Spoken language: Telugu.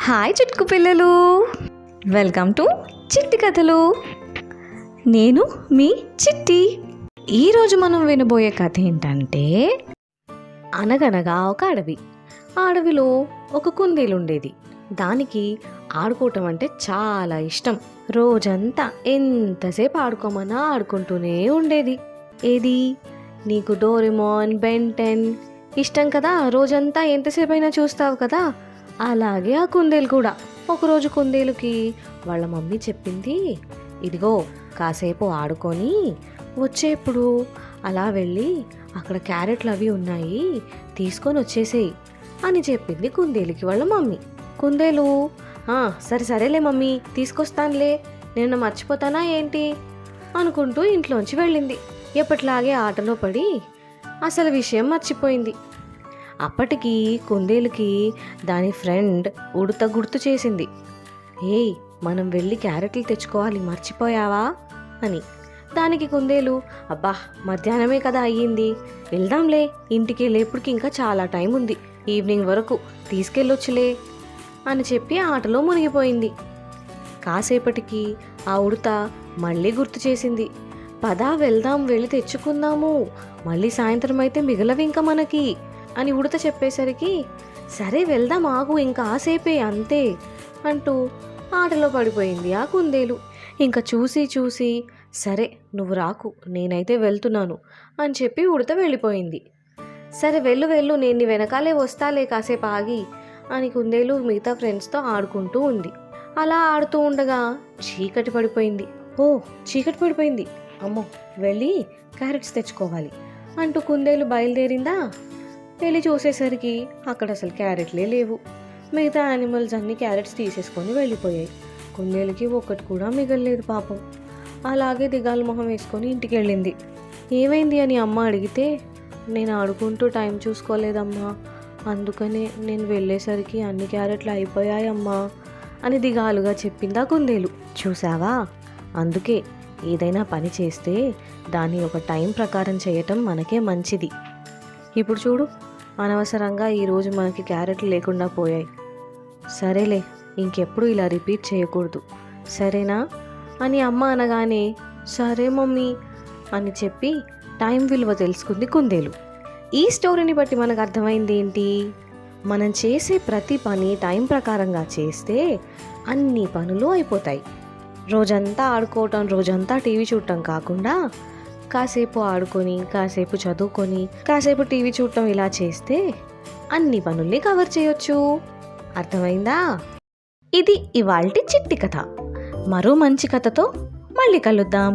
హాయ్ చిట్కు పిల్లలు, వెల్కమ్ టు చిట్టి కథలు. నేను మీ చిట్టి. ఈరోజు మనం వినబోయే కథ ఏంటంటే, అనగనగా ఒక అడవి. ఆ అడవిలో ఒక కుందేలు ఉండేది. దానికి ఆడుకోవటం అంటే చాలా ఇష్టం. రోజంతా ఎంతసేపు ఆడుకోమన్నా ఆడుకుంటూనే ఉండేది. ఏది నీకు డోరెమోన్, బెన్ 10 ఇష్టం కదా, రోజంతా ఎంతసేపు అయినా చూస్తావు కదా. అలాగే ఆ కుందేలు కూడా. ఒకరోజు కుందేలుకి వాళ్ళ మమ్మీ చెప్పింది, ఇదిగో కాసేపు ఆడుకొని వచ్చేప్పుడు అలా వెళ్ళి అక్కడ క్యారెట్లు అవి ఉన్నాయి, తీసుకొని వచ్చేసేయి అని చెప్పింది కుందేలుకి వాళ్ళ మమ్మీ. కుందేలు సరేలే మమ్మీ, తీసుకొస్తానులే, నేను మర్చిపోతానా ఏంటి అనుకుంటూ ఇంట్లోంచి వెళ్ళింది. ఎప్పటిలాగే ఆటలో పడి అసలు విషయం మర్చిపోయింది. అప్పటికి కుందేలుకి దాని ఫ్రెండ్ ఉడత గుర్తు చేసింది. ఏయ్, మనం వెళ్ళి క్యారెట్లు తెచ్చుకోవాలి, మర్చిపోయావా అని. దానికి కుందేలు, అబ్బా మధ్యాహ్నమే కదా అయ్యింది, వెళ్దాంలే, ఇంటికి వెళ్ళేప్పటికి ఇంకా చాలా టైం ఉంది, ఈవినింగ్ వరకు తీసుకెళ్ళొచ్చులే అని చెప్పి ఆటలో మునిగిపోయింది. కాసేపటికి ఆ ఉడత మళ్ళీ గుర్తు చేసింది. పదా వెళ్దాం, వెళ్ళి తెచ్చుకుందాము, మళ్ళీ సాయంత్రం అయితే మిగలవి ఇంకా మనకి అని ఉడత చెప్పేసరికి, సరే వెళ్దాం ఆగు, ఇంకా ఆసేపే అంతే అంటూ ఆటలో పడిపోయింది ఆ కుందేలు. ఇంకా చూసి సరే నువ్వు రాకు, నేనైతే వెళ్తున్నాను అని చెప్పి ఉడత వెళ్ళిపోయింది. సరే వెళ్ళు, నేను నీ వెనకాలే వస్తాలే కాసేపు ఆగి అని కుందేలు మిగతా ఫ్రెండ్స్తో ఆడుకుంటూ ఉంది. అలా ఆడుతూ ఉండగా చీకటి పడిపోయింది. చీకటి పడిపోయింది, అమ్మో వెళ్ళి క్యారెట్స్ తెచ్చుకోవాలి అంటూ కుందేలు బయలుదేరిందా. వెళ్ళి చూసేసరికి అక్కడ అసలు క్యారెట్లే లేవు. మిగతా యానిమల్స్ అన్ని క్యారెట్స్ తీసేసుకొని వెళ్ళిపోయాయి. కుందేలుకి ఒక్కటి కూడా మిగలలేదు పాపం. అలాగే దిగాల మొహం వేసుకొని ఇంటికి వెళ్ళింది. ఏమైంది అని అమ్మ అడిగితే, నేను ఆడుకుంటూ టైం చూసుకోలేదమ్మా, అందుకనే నేను వెళ్ళేసరికి అన్ని క్యారెట్లు అయిపోయాయమ్మా అని దిగాలుగా చెప్పింది ఆ కుందేలు. చూసావా, అందుకే ఏదైనా పని చేస్తే దాన్ని ఒక టైం ప్రకారం చేయటం మనకే మంచిది. ఇప్పుడు చూడు, అనవసరంగా ఈరోజు మనకి క్యారెట్లు లేకుండా పోయాయి. సరేలే, ఇంకెప్పుడు ఇలా రిపీట్ చేయకూడదు, సరేనా అని అమ్మ అనగానే, సరే మమ్మీ అని చెప్పి టైం విలువ తెలుసుకుంది కుందేలు. ఈ స్టోరీని బట్టి మనకు అర్థమైంది ఏంటి? మనం చేసే ప్రతి పని టైం ప్రకారంగా చేస్తే అన్ని పనులు అయిపోతాయి. రోజంతా ఆడుకోవటం, రోజంతా టీవీ చూడటం కాకుండా కాసేపు ఆడుకొని, కాసేపు చదువుకొని, కాసేపు టీవీ చూడటం, ఇలా చేస్తే అన్ని పనుల్ని కవర్ చేయొచ్చు. అర్థమైందా? ఇది ఇవాల్టి చిట్టి కథ. మరో మంచి కథతో మళ్ళీ కలుద్దాం.